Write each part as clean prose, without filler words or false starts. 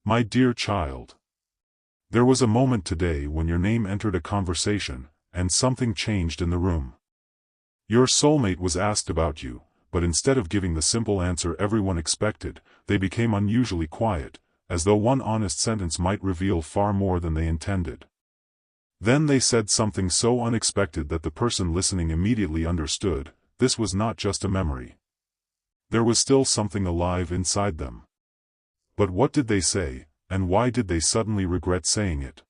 My dear child. There was a moment today when your name entered a conversation, and something changed in the room. Your soulmate was asked about you, but instead of giving the simple answer everyone expected, they became unusually quiet, as though one honest sentence might reveal far more than they intended. Then they said something so unexpected that the person listening immediately understood, this was not just a memory. There was still something alive inside them. But what did they say, and why did they suddenly regret saying it?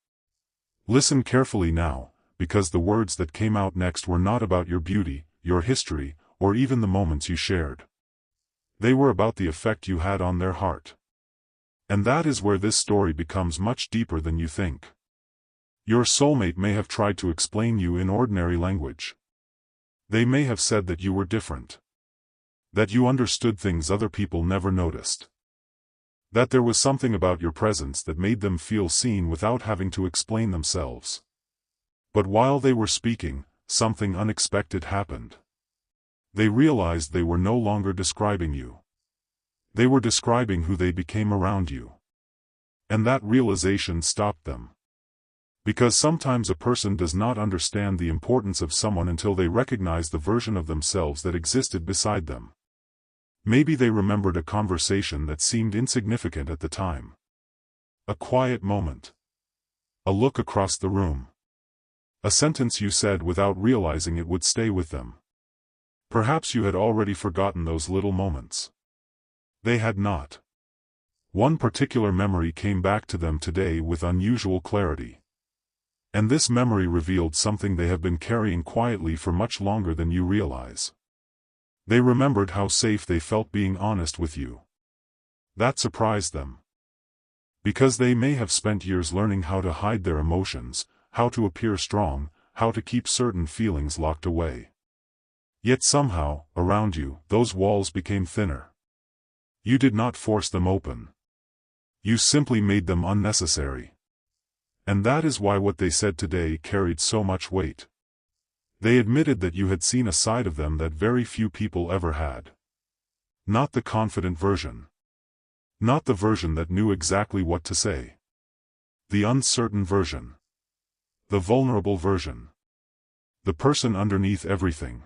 Listen carefully now, because the words that came out next were not about your beauty, your history, or even the moments you shared. They were about the effect you had on their heart. And that is where this story becomes much deeper than you think. Your soulmate may have tried to explain you in ordinary language. They may have said that you were different. That you understood things other people never noticed. That there was something about your presence that made them feel seen without having to explain themselves. But while they were speaking, something unexpected happened. They realized they were no longer describing you. They were describing who they became around you. And that realization stopped them. Because sometimes a person does not understand the importance of someone until they recognize the version of themselves that existed beside them. Maybe they remembered a conversation that seemed insignificant at the time. A quiet moment. A look across the room. A sentence you said without realizing it would stay with them. Perhaps you had already forgotten those little moments. They had not. One particular memory came back to them today with unusual clarity. And this memory revealed something they have been carrying quietly for much longer than you realize. They remembered how safe they felt being honest with you. That surprised them. Because they may have spent years learning how to hide their emotions, how to appear strong, how to keep certain feelings locked away. Yet somehow, around you, those walls became thinner. You did not force them open. You simply made them unnecessary. And that is why what they said today carried so much weight. They admitted that you had seen a side of them that very few people ever had. Not the confident version. Not the version that knew exactly what to say. The uncertain version. The vulnerable version. The person underneath everything.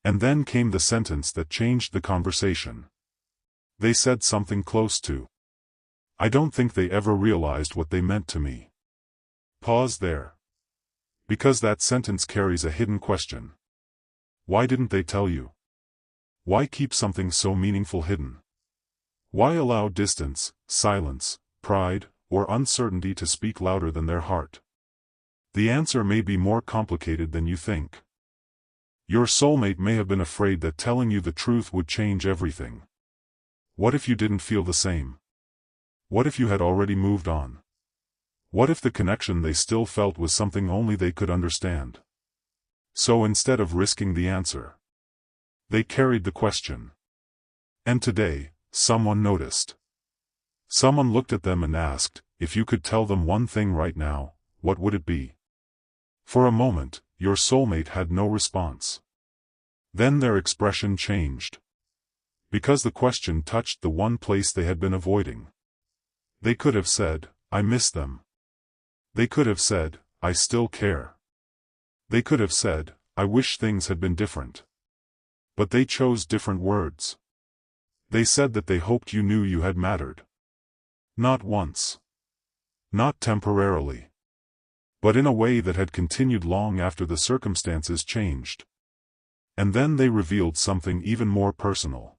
And then came the sentence that changed the conversation. They said something close to, "I don't think they ever realized what they meant to me." Pause there. Because that sentence carries a hidden question. Why didn't they tell you? Why keep something so meaningful hidden? Why allow distance, silence, pride, or uncertainty to speak louder than their heart? The answer may be more complicated than you think. Your soulmate may have been afraid that telling you the truth would change everything. What if you didn't feel the same? What if you had already moved on? What if the connection they still felt was something only they could understand? So instead of risking the answer, they carried the question. And today, someone noticed. Someone looked at them and asked, if you could tell them one thing right now, what would it be? For a moment, your soulmate had no response. Then their expression changed. Because the question touched the one place they had been avoiding. They could have said, I miss them. They could have said, I still care. They could have said, I wish things had been different. But they chose different words. They said that they hoped you knew you had mattered. Not once. Not temporarily. But in a way that had continued long after the circumstances changed. And then they revealed something even more personal.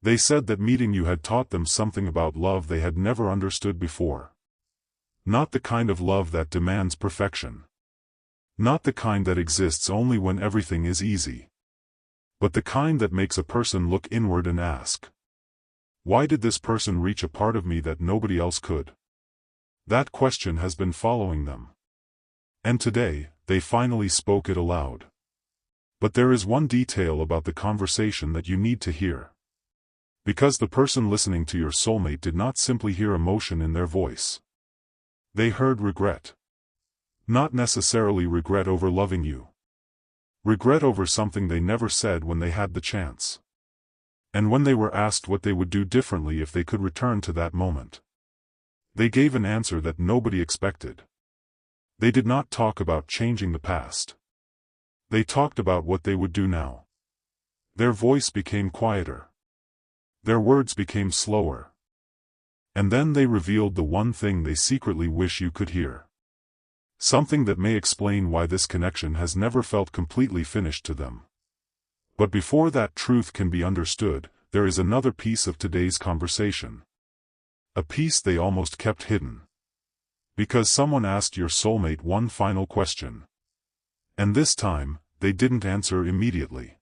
They said that meeting you had taught them something about love they had never understood before. Not the kind of love that demands perfection. Not the kind that exists only when everything is easy. But the kind that makes a person look inward and ask, why did this person reach a part of me that nobody else could? That question has been following them. And today, they finally spoke it aloud. But there is one detail about the conversation that you need to hear. Because the person listening to your soulmate did not simply hear emotion in their voice. They heard regret. Not necessarily regret over loving you. Regret over something they never said when they had the chance. And when they were asked what they would do differently if they could return to that moment. They gave an answer that nobody expected. They did not talk about changing the past. They talked about what they would do now. Their voice became quieter. Their words became slower. And then they revealed the one thing they secretly wish you could hear. Something that may explain why this connection has never felt completely finished to them. But before that truth can be understood, there is another piece of today's conversation. A piece they almost kept hidden. Because someone asked your soulmate one final question. And this time, they didn't answer immediately.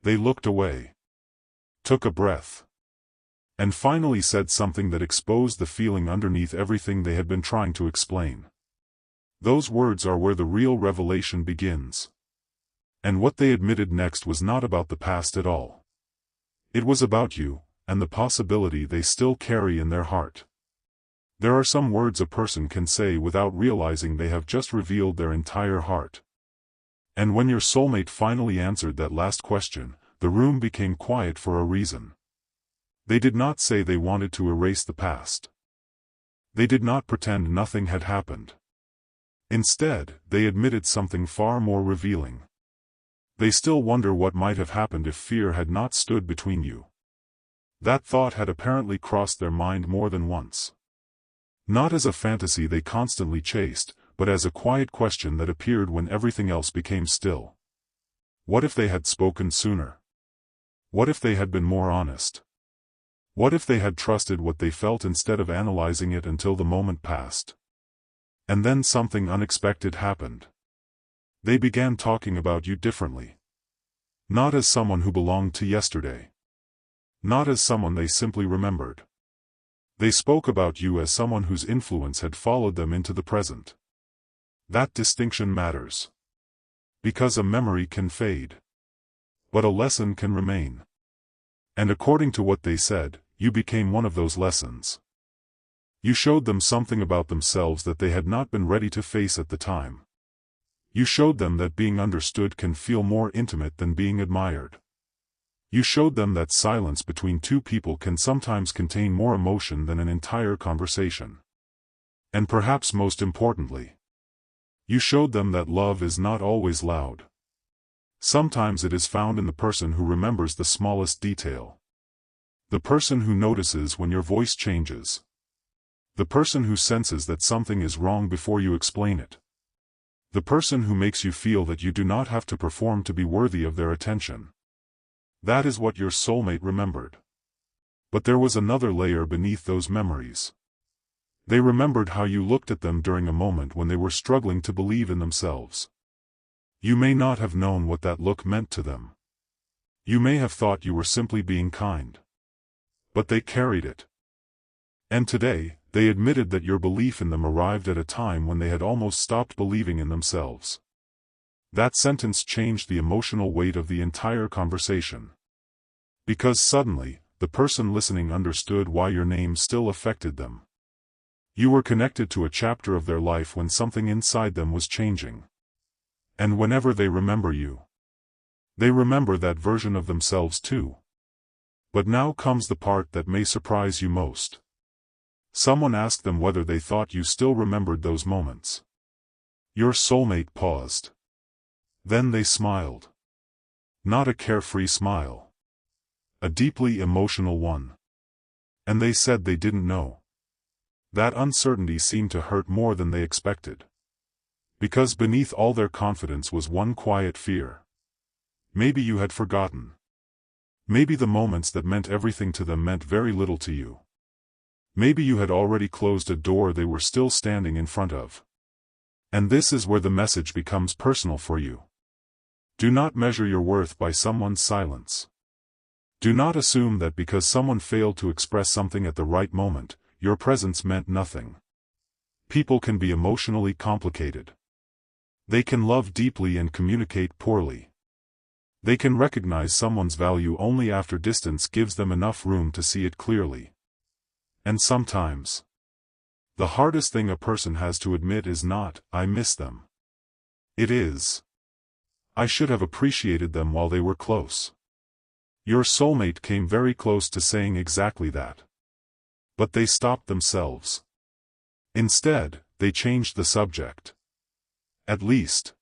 They looked away. Took a breath. And finally said something that exposed the feeling underneath everything they had been trying to explain. Those words are where the real revelation begins. And what they admitted next was not about the past at all. It was about you, and the possibility they still carry in their heart. There are some words a person can say without realizing they have just revealed their entire heart. And when your soulmate finally answered that last question, the room became quiet for a reason. They did not say they wanted to erase the past. They did not pretend nothing had happened. Instead, they admitted something far more revealing. They still wonder what might have happened if fear had not stood between you. That thought had apparently crossed their mind more than once. Not as a fantasy they constantly chased, but as a quiet question that appeared when everything else became still. What if they had spoken sooner? What if they had been more honest? What if they had trusted what they felt instead of analyzing it until the moment passed? And then something unexpected happened. They began talking about you differently. Not as someone who belonged to yesterday. Not as someone they simply remembered. They spoke about you as someone whose influence had followed them into the present. That distinction matters. Because a memory can fade. But a lesson can remain. And according to what they said, you became one of those lessons. You showed them something about themselves that they had not been ready to face at the time. You showed them that being understood can feel more intimate than being admired. You showed them that silence between two people can sometimes contain more emotion than an entire conversation. And perhaps most importantly, you showed them that love is not always loud. Sometimes it is found in the person who remembers the smallest detail. The person who notices when your voice changes. The person who senses that something is wrong before you explain it. The person who makes you feel that you do not have to perform to be worthy of their attention. That is what your soulmate remembered. But there was another layer beneath those memories. They remembered how you looked at them during a moment when they were struggling to believe in themselves. You may not have known what that look meant to them. You may have thought you were simply being kind. But they carried it. And today, they admitted that your belief in them arrived at a time when they had almost stopped believing in themselves. That sentence changed the emotional weight of the entire conversation. Because suddenly, the person listening understood why your name still affected them. You were connected to a chapter of their life when something inside them was changing. And whenever they remember you, they remember that version of themselves too. But now comes the part that may surprise you most. Someone asked them whether they thought you still remembered those moments. Your soulmate paused. Then they smiled. Not a carefree smile. A deeply emotional one. And they said they didn't know. That uncertainty seemed to hurt more than they expected. Because beneath all their confidence was one quiet fear. Maybe you had forgotten. Maybe the moments that meant everything to them meant very little to you. Maybe you had already closed a door they were still standing in front of. And this is where the message becomes personal for you. Do not measure your worth by someone's silence. Do not assume that because someone failed to express something at the right moment, your presence meant nothing. People can be emotionally complicated. They can love deeply and communicate poorly. They can recognize someone's value only after distance gives them enough room to see it clearly. And sometimes, the hardest thing a person has to admit is not, "I miss them." It is, "I should have appreciated them while they were close." Your soulmate came very close to saying exactly that. But they stopped themselves. Instead, they changed the subject. At least,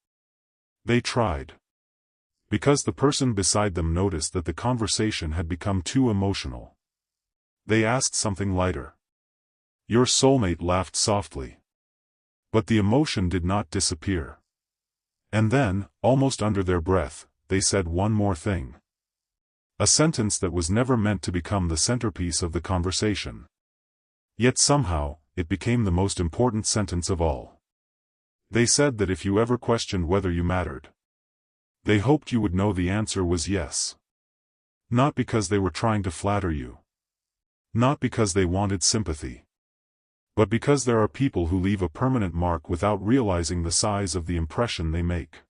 they tried. Because the person beside them noticed that the conversation had become too emotional. They asked something lighter. Your soulmate laughed softly. But the emotion did not disappear. And then, almost under their breath, they said one more thing. A sentence that was never meant to become the centerpiece of the conversation. Yet somehow, it became the most important sentence of all. They said that if you ever questioned whether you mattered, they hoped you would know the answer was yes. Not because they were trying to flatter you. Not because they wanted sympathy. But because there are people who leave a permanent mark without realizing the size of the impression they make.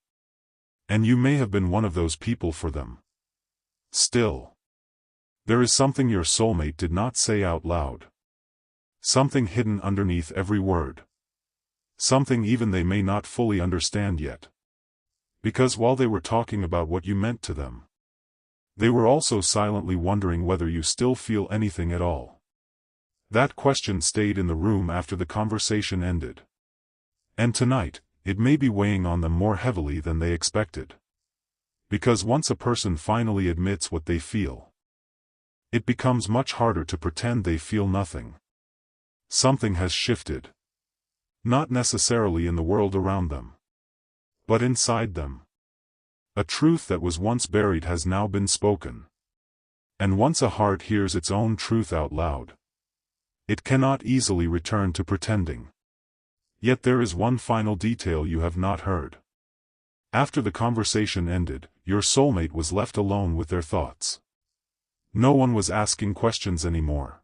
And you may have been one of those people for them. Still, there is something your soulmate did not say out loud. Something hidden underneath every word. Something even they may not fully understand yet. Because while they were talking about what you meant to them, they were also silently wondering whether you still feel anything at all. That question stayed in the room after the conversation ended. And tonight, it may be weighing on them more heavily than they expected. Because once a person finally admits what they feel, it becomes much harder to pretend they feel nothing. Something has shifted. Not necessarily in the world around them, but inside them. A truth that was once buried has now been spoken. And once a heart hears its own truth out loud, it cannot easily return to pretending. Yet there is one final detail you have not heard. After the conversation ended, your soulmate was left alone with their thoughts. No one was asking questions anymore.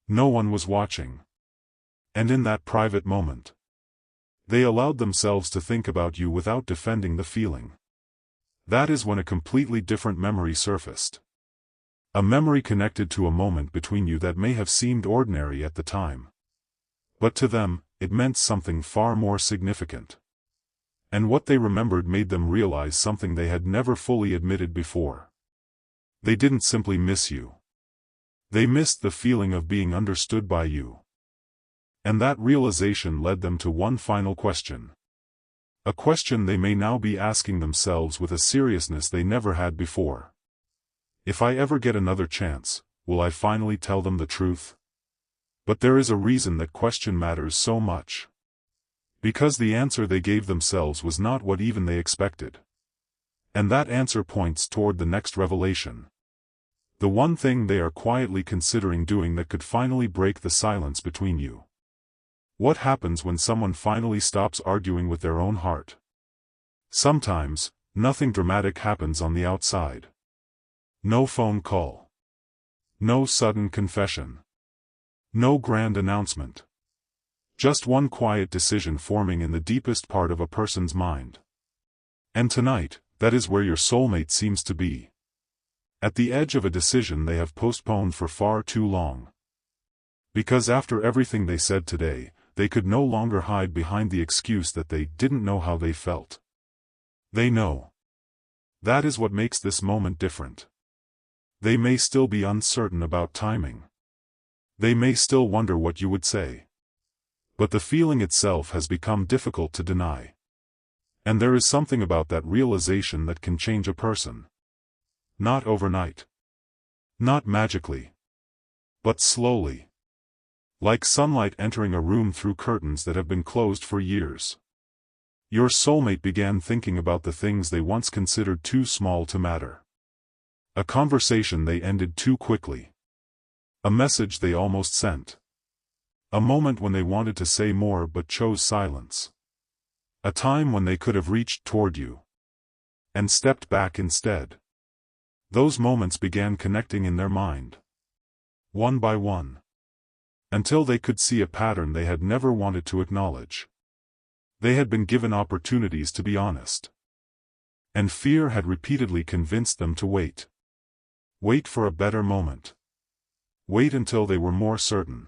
No one was watching. And in that private moment, they allowed themselves to think about you without defending the feeling. That is when a completely different memory surfaced. A memory connected to a moment between you that may have seemed ordinary at the time. But to them, it meant something far more significant. And what they remembered made them realize something they had never fully admitted before. They didn't simply miss you. They missed the feeling of being understood by you. And that realization led them to one final question. A question they may now be asking themselves with a seriousness they never had before. If I ever get another chance, will I finally tell them the truth? But there is a reason that question matters so much. Because the answer they gave themselves was not what even they expected. And that answer points toward the next revelation. The one thing they are quietly considering doing that could finally break the silence between you. What happens when someone finally stops arguing with their own heart? Sometimes, nothing dramatic happens on the outside. No phone call. No sudden confession. No grand announcement. Just one quiet decision forming in the deepest part of a person's mind. And tonight, that is where your soulmate seems to be. At the edge of a decision they have postponed for far too long. Because after everything they said today, they could no longer hide behind the excuse that they didn't know how they felt. They know. That is what makes this moment different. They may still be uncertain about timing. They may still wonder what you would say. But the feeling itself has become difficult to deny. And there is something about that realization that can change a person. Not overnight. Not magically. But slowly. Like sunlight entering a room through curtains that have been closed for years. Your soulmate began thinking about the things they once considered too small to matter. A conversation they ended too quickly. A message they almost sent. A moment when they wanted to say more but chose silence. A time when they could have reached toward you. And stepped back instead. Those moments began connecting in their mind. One by one. Until they could see a pattern they had never wanted to acknowledge. They had been given opportunities to be honest. And fear had repeatedly convinced them to wait. Wait for a better moment. Wait until they were more certain.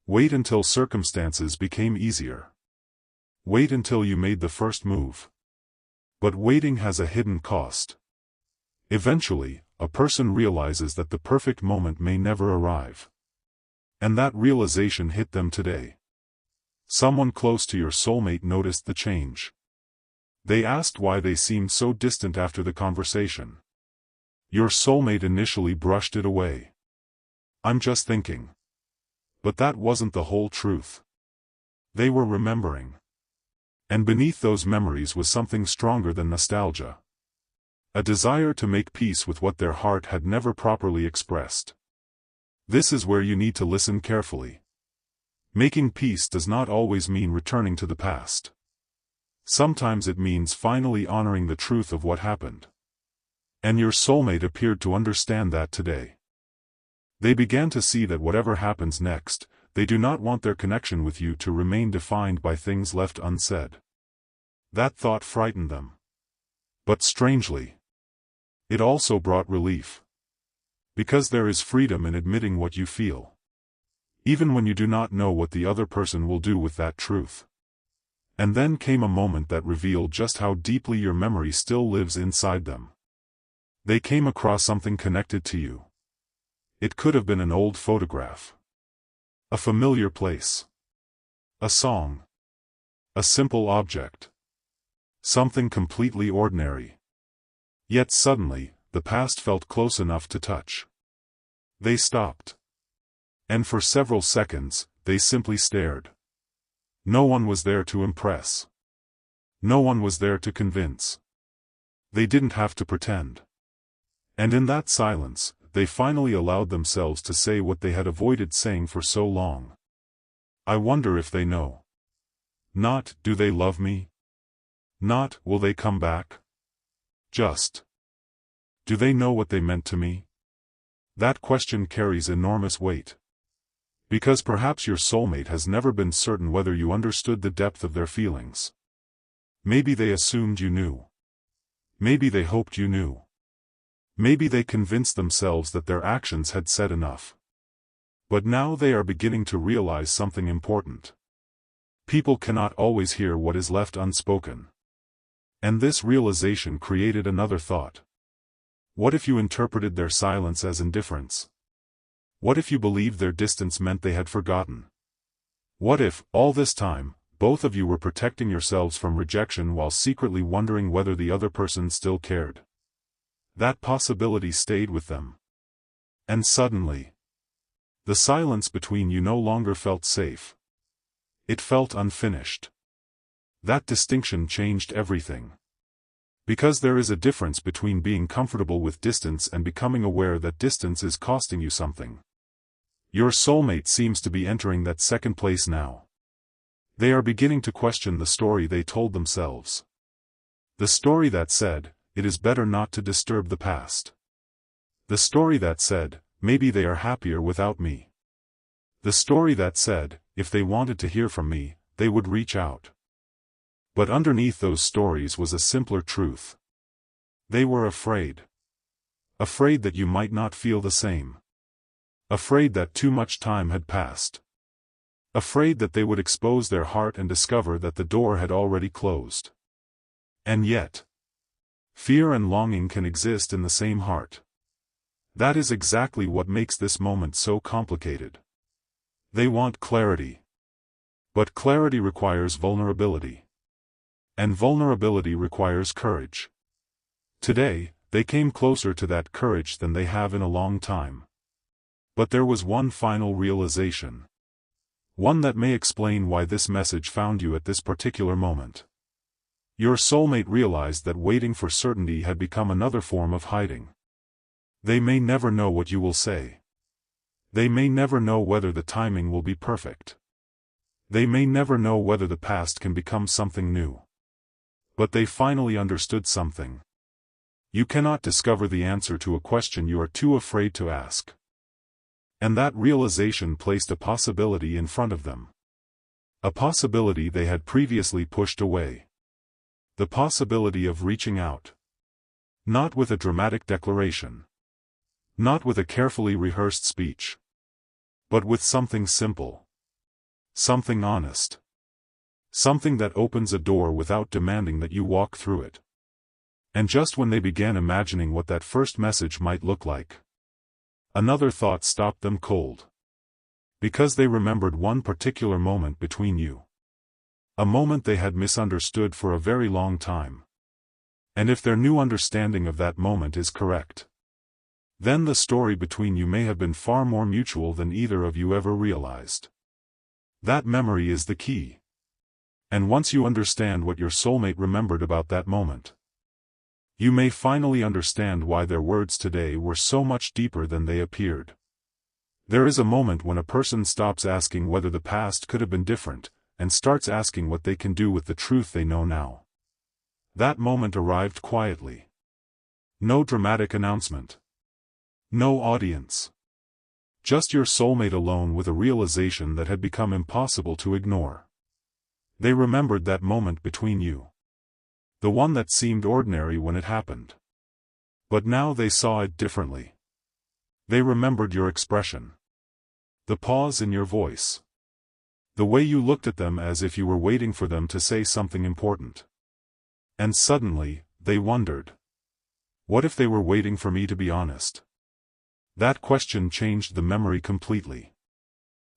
Wait until circumstances became easier. Wait until you made the first move. But waiting has a hidden cost. Eventually, a person realizes that the perfect moment may never arrive. And that realization hit them today. Someone close to your soulmate noticed the change. They asked why they seemed so distant after the conversation. Your soulmate initially brushed it away. "I'm just thinking." But that wasn't the whole truth. They were remembering. And beneath those memories was something stronger than nostalgia. A desire to make peace with what their heart had never properly expressed. This is where you need to listen carefully. Making peace does not always mean returning to the past. Sometimes it means finally honoring the truth of what happened. And your soulmate appeared to understand that today. They began to see that whatever happens next, they do not want their connection with you to remain defined by things left unsaid. That thought frightened them. But strangely, it also brought relief. Because there is freedom in admitting what you feel. Even when you do not know what the other person will do with that truth. And then came a moment that revealed just how deeply your memory still lives inside them. They came across something connected to you. It could have been an old photograph. A familiar place. A song. A simple object. Something completely ordinary. Yet suddenly, the past felt close enough to touch. They stopped. And for several seconds, they simply stared. No one was there to impress. No one was there to convince. They didn't have to pretend. And in that silence, they finally allowed themselves to say what they had avoided saying for so long. "I wonder if they know." Not, "Do they love me?" Not, "Will they come back?" Just, "Do they know what they meant to me?" That question carries enormous weight. Because perhaps your soulmate has never been certain whether you understood the depth of their feelings. Maybe they assumed you knew. Maybe they hoped you knew. Maybe they convinced themselves that their actions had said enough. But now they are beginning to realize something important. People cannot always hear what is left unspoken. And this realization created another thought. What if you interpreted their silence as indifference? What if you believed their distance meant they had forgotten? What if, all this time, both of you were protecting yourselves from rejection while secretly wondering whether the other person still cared? That possibility stayed with them. And suddenly, the silence between you no longer felt safe. It felt unfinished. That distinction changed everything. Because there is a difference between being comfortable with distance and becoming aware that distance is costing you something. Your soulmate seems to be entering that second place now. They are beginning to question the story they told themselves. The story that said, "It is better not to disturb the past." The story that said, "Maybe they are happier without me." The story that said, "If they wanted to hear from me, they would reach out." But underneath those stories was a simpler truth. They were afraid. Afraid that you might not feel the same. Afraid that too much time had passed. Afraid that they would expose their heart and discover that the door had already closed. And yet, fear and longing can exist in the same heart. That is exactly what makes this moment so complicated. They want clarity. But clarity requires vulnerability. And vulnerability requires courage. Today, they came closer to that courage than they have in a long time. But there was one final realization. One that may explain why this message found you at this particular moment. Your soulmate realized that waiting for certainty had become another form of hiding. They may never know what you will say. They may never know whether the timing will be perfect. They may never know whether the past can become something new. But they finally understood something. You cannot discover the answer to a question you are too afraid to ask. And that realization placed a possibility in front of them. A possibility they had previously pushed away. The possibility of reaching out. Not with a dramatic declaration. Not with a carefully rehearsed speech. But with something simple. Something honest. Something that opens a door without demanding that you walk through it. And just when they began imagining what that first message might look like, another thought stopped them cold. Because they remembered one particular moment between you. A moment they had misunderstood for a very long time. And if their new understanding of that moment is correct, then the story between you may have been far more mutual than either of you ever realized. That memory is the key. And once you understand what your soulmate remembered about that moment, you may finally understand why their words today were so much deeper than they appeared. There is a moment when a person stops asking whether the past could have been different, and starts asking what they can do with the truth they know now. That moment arrived quietly. No dramatic announcement. No audience. Just your soulmate alone with a realization that had become impossible to ignore. They remembered that moment between you. The one that seemed ordinary when it happened. But now they saw it differently. They remembered your expression. The pause in your voice. The way you looked at them as if you were waiting for them to say something important. And suddenly, they wondered. What if they were waiting for me to be honest? That question changed the memory completely.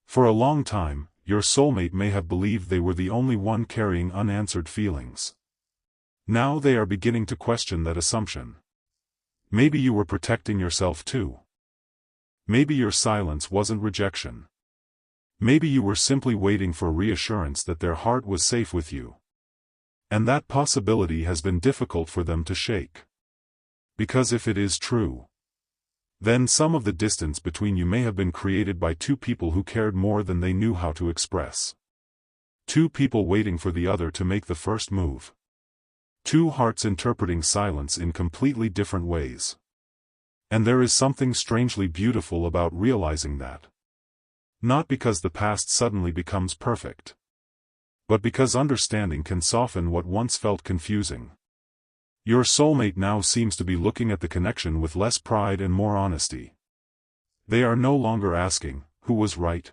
For a long time, your soulmate may have believed they were the only one carrying unanswered feelings. Now they are beginning to question that assumption. Maybe you were protecting yourself too. Maybe your silence wasn't rejection. Maybe you were simply waiting for reassurance that their heart was safe with you. And that possibility has been difficult for them to shake. Because if it is true, then some of the distance between you may have been created by two people who cared more than they knew how to express. Two people waiting for the other to make the first move. Two hearts interpreting silence in completely different ways. And there is something strangely beautiful about realizing that. Not because the past suddenly becomes perfect, but because understanding can soften what once felt confusing. Your soulmate now seems to be looking at the connection with less pride and more honesty. They are no longer asking, who was right?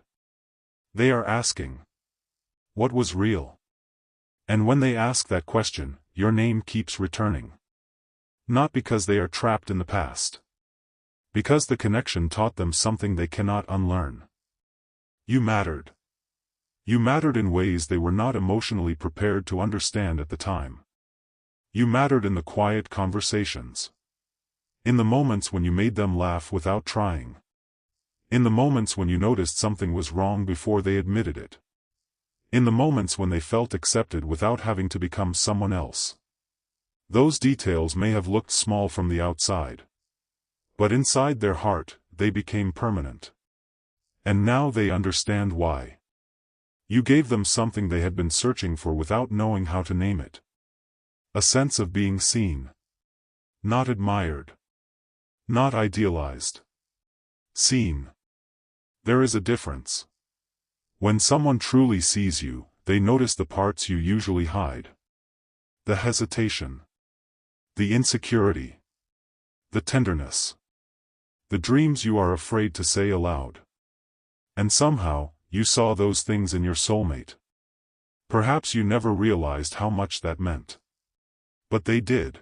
They are asking, what was real? And when they ask that question, your name keeps returning. Not because they are trapped in the past. Because the connection taught them something they cannot unlearn. You mattered. You mattered in ways they were not emotionally prepared to understand at the time. You mattered in the quiet conversations. In the moments when you made them laugh without trying. In the moments when you noticed something was wrong before they admitted it. In the moments when they felt accepted without having to become someone else. Those details may have looked small from the outside. But inside their heart, they became permanent. And now they understand why. You gave them something they had been searching for without knowing how to name it. A sense of being seen. Not admired. Not idealized. Seen. There is a difference. When someone truly sees you, they notice the parts you usually hide. The hesitation. The insecurity. The tenderness. The dreams you are afraid to say aloud. And somehow, you saw those things in your soulmate. Perhaps you never realized how much that meant. But they did.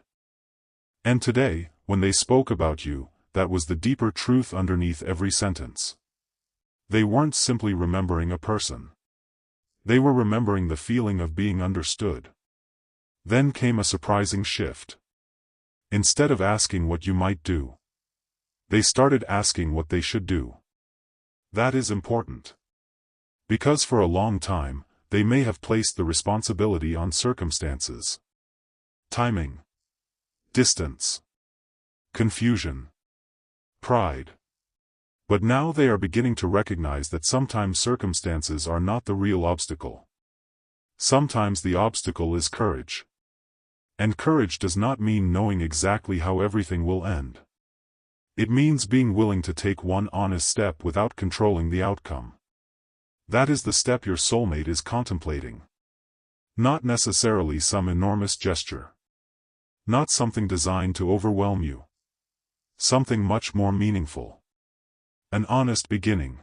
And today, when they spoke about you, that was the deeper truth underneath every sentence. They weren't simply remembering a person. They were remembering the feeling of being understood. Then came a surprising shift. Instead of asking what you might do, they started asking what they should do. That is important. Because for a long time, they may have placed the responsibility on circumstances. Timing. Distance. Confusion. Pride. But now they are beginning to recognize that sometimes circumstances are not the real obstacle. Sometimes the obstacle is courage. And courage does not mean knowing exactly how everything will end. It means being willing to take one honest step without controlling the outcome. That is the step your soulmate is contemplating. Not necessarily some enormous gesture. Not something designed to overwhelm you. Something much more meaningful. An honest beginning.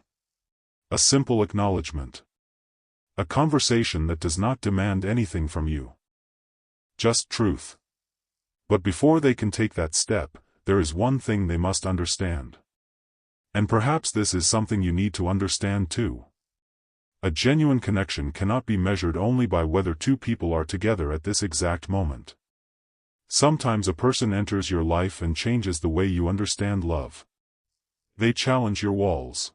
A simple acknowledgement. A conversation that does not demand anything from you. Just truth. But before they can take that step, there is one thing they must understand. And perhaps this is something you need to understand too. A genuine connection cannot be measured only by whether two people are together at this exact moment. Sometimes a person enters your life and changes the way you understand love. They challenge your walls.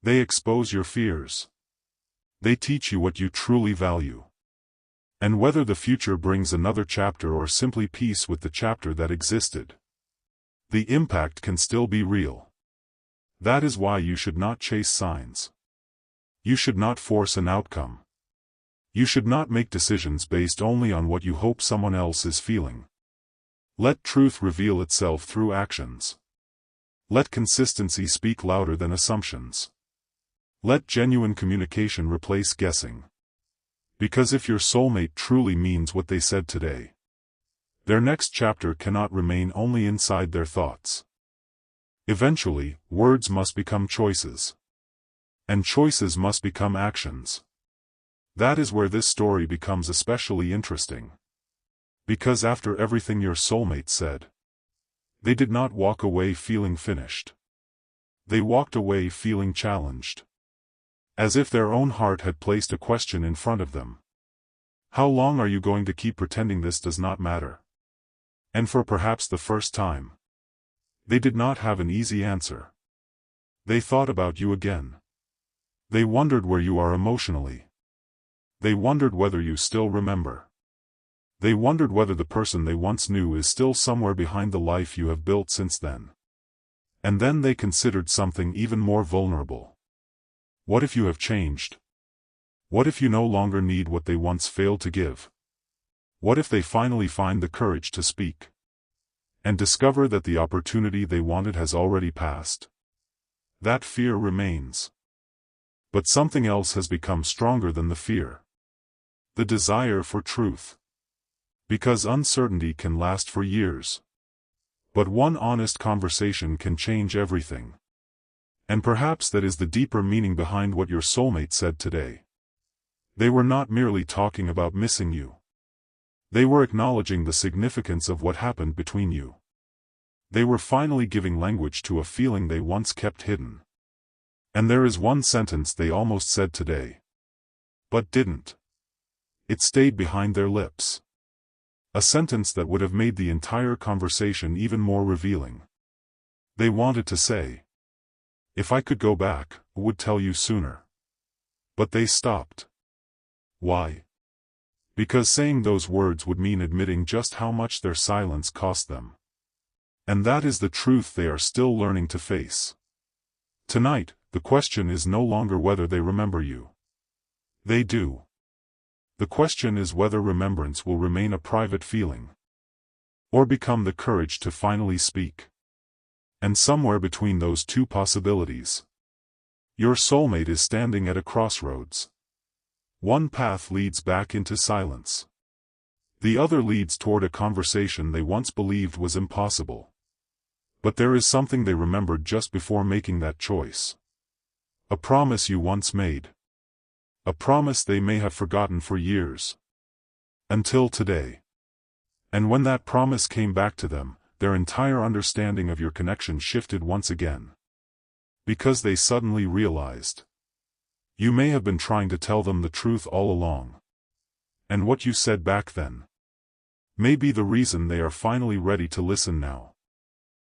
They expose your fears. They teach you what you truly value. And whether the future brings another chapter or simply peace with the chapter that existed, the impact can still be real. That is why you should not chase signs. You should not force an outcome. You should not make decisions based only on what you hope someone else is feeling. Let truth reveal itself through actions. Let consistency speak louder than assumptions. Let genuine communication replace guessing. Because if your soulmate truly means what they said today, their next chapter cannot remain only inside their thoughts. Eventually, words must become choices. And choices must become actions. That is where this story becomes especially interesting. Because after everything your soulmate said, they did not walk away feeling finished. They walked away feeling challenged. As if their own heart had placed a question in front of them. How long are you going to keep pretending this does not matter? And for perhaps the first time, they did not have an easy answer. They thought about you again. They wondered where you are emotionally. They wondered whether you still remember. They wondered whether the person they once knew is still somewhere behind the life you have built since then. And then they considered something even more vulnerable. What if you have changed? What if you no longer need what they once failed to give? What if they finally find the courage to speak? And discover that the opportunity they wanted has already passed? That fear remains. But something else has become stronger than the fear. The desire for truth. Because uncertainty can last for years. But one honest conversation can change everything. And perhaps that is the deeper meaning behind what your soulmate said today. They were not merely talking about missing you. They were acknowledging the significance of what happened between you. They were finally giving language to a feeling they once kept hidden. And there is one sentence they almost said today, but didn't. It stayed behind their lips. A sentence that would have made the entire conversation even more revealing. They wanted to say, if I could go back, I would tell you sooner. But they stopped. Why? Because saying those words would mean admitting just how much their silence cost them. And that is the truth they are still learning to face. Tonight, the question is no longer whether they remember you. They do. The question is whether remembrance will remain a private feeling, or become the courage to finally speak. And somewhere between those two possibilities, your soulmate is standing at a crossroads. One path leads back into silence. The other leads toward a conversation they once believed was impossible. But there is something they remembered just before making that choice. A promise you once made. A promise they may have forgotten for years. Until today. And when that promise came back to them, their entire understanding of your connection shifted once again. Because they suddenly realized. You may have been trying to tell them the truth all along. And what you said back then may be the reason they are finally ready to listen now.